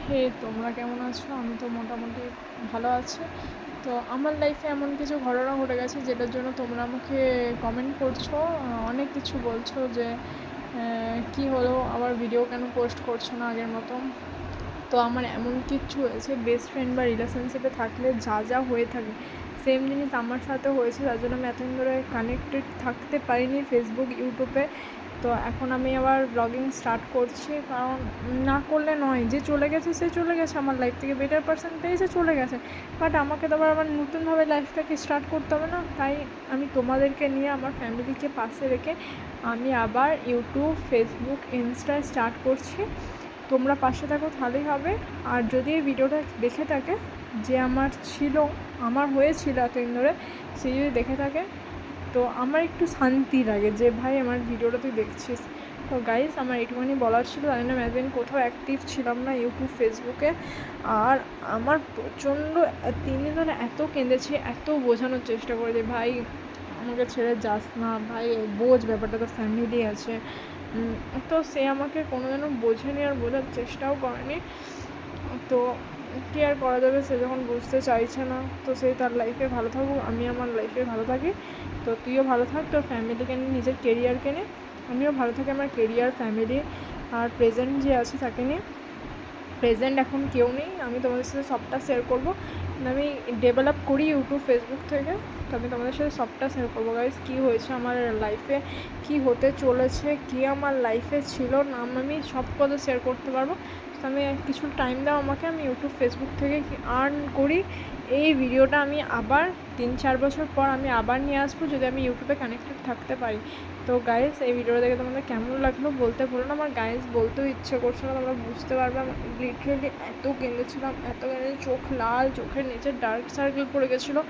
হে, তোমরা কেমন আছো? আমি তো মোটামুটি ভালো আছি। তো আমার লাইফে এমন কিছু ঘটনা ঘটে গেছে যেটার জন্য তোমরা আমাকে কমেন্ট করছো, অনেক কিছু বলছো যে কি হলো, আবার ভিডিও কেন পোস্ট করছো না আগের মতো। তো আমার এমন কিচ্ছু হয়েছে, বেস্ট ফ্রেন্ড বা রিলেশনশিপে থাকলে যা যা হয়ে থাকে সেম জিনিস আমার সাথে হয়েছে, তার জন্য আমি এতদিন ধরে কানেক্টেড থাকতে পারিনি ফেসবুক ইউটিউবে। তো এখন আমি আবার ব্লগিং স্টার্ট করছি, কারণ না করলে নয়, যে চলে গেছে সে চলে গেছে, আমার লাইফ থেকে বেটার পার্সন পেয়েছে, চলে গেছে। বাট আমাকে তো আবার আমার নতুনভাবে লাইফটাকে স্টার্ট করতে হবে না? তাই আমি তোমাদেরকে নিয়ে, আমার ফ্যামিলিকে পাশে রেখে আমি আবার ইউটিউব, ফেসবুক, ইনস্টা স্টার্ট করছি। তোমরা পাশে থাকো তাহলেই হবে। আর যদি এই ভিডিওটা দেখে থাকে, যে আমার হয়েছিল এতদিন ধরে, সে যদি দেখে থাকে, তো আমার একটু শান্তি লাগে যে ভাই আমার ভিডিওটা তুই দেখছিস। তো গাইস, আমার এইটুকুনি বলার ছিল। তাই জন্য এতদিন কোথাও অ্যাক্টিভ ছিলাম না ইউটিউব, ফেসবুকে। আর আমার প্রচণ্ড 3 দিন ধরে এত কেঁদেছি, এত বোঝানোর চেষ্টা করে যে ভাই আমাকে ছেড়ে যাস না ভাই, বোঝ ব্যাপারটা, তো ফ্যামিলি আছে। তো সে আমাকে কোনোদিনও বোঝেনি আর বোঝার চেষ্টাও করেনি। তো কী আর করা যাবে, সে যখন বুঝতে চাইছে না, তো সে তার লাইফে ভালো থাকুক, আমি আমার লাইফে ভালো থাকি। তো তুইও ভালো থাক তোর ফ্যামিলিকে নিয়ে, নিজের কেরিয়ারকে নিয়ে। আমিও ভালো থাকি আমার কেরিয়ার, ফ্যামিলি আর প্রেজেন্ট যে আছে তাকে নিয়ে। প্রেজেন্ট এখন কেউ নেই, আমি তোমাদের সাথে সবটা শেয়ার করবো। আমি ডেভেলপ করি ইউটিউব, ফেসবুক থেকে। তো আমি তোমাদের সাথে সবটা শেয়ার করবো গাইজ, কী হয়েছে আমার লাইফে, কী হতে চলেছে, কী আমার লাইফে ছিল না, আমি সব কথা শেয়ার করতে পারবো। তো আমি কিছু টাইম দাও আমাকে, আমি ইউটিউব, ফেসবুক থেকে আর্ন করি। এই ভিডিওটা আমি আবার 3-4 বছর পর আমি আবার নিয়ে আসবো, যদি আমি ইউটিউবে কানেক্টেড থাকতে পারি। তো গাইজ, এই ভিডিওটা দেখে তোমাদের কেমন লাগলো বলতে ভুলো না। আমার গাইজ বলতেও ইচ্ছে করছে না, তোমরা বুঝতে পারবে। আমি লিটারেলি এত কেঁদেছিলাম, চোখ লাল, চোখের নিচে ডার্ক সার্কেল পড়ে গেছিলো।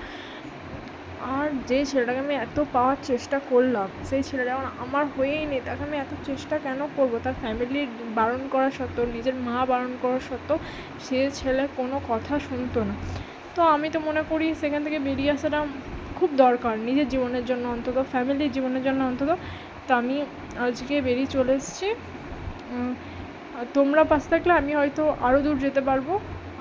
আর যে ছেলেটাকে আমি এত পাওয়ার চেষ্টা করলাম, সেই ছেলেটা যখন আমার হয়েই নেই, তাকে আমি এত চেষ্টা কেন করবো? তার ফ্যামিলির বারণ করা সত্ত্বেও, নিজের মা বারণ করা সত্ত্বেও সে ছেলে কোনো কথা শুনতো না। তো আমি তো মনে করি সেখান থেকে বেরিয়ে আসাটা খুব দরকার, নিজের জীবনের জন্য অন্তত, ফ্যামিলির জীবনের জন্য অন্তত। তো আমি আজকে বেরিয়ে চলে এসেছি। তোমরা পাশে থাকলে আমি হয়তো আরও দূর যেতে পারবো,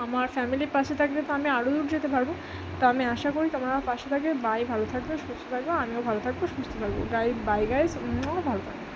আমার ফ্যামিলির পাশে থাকলে তো আমি আরও দূর যেতে পারবো। তো আমি আশা করি তোমরা আমার পাশে থাকবে। বাই, ভালো থাকবে, সুস্থ থাকবে, আমিও ভালো থাকবো, সুস্থ থাকবো। বাই গাইস, ভালো থাকবে।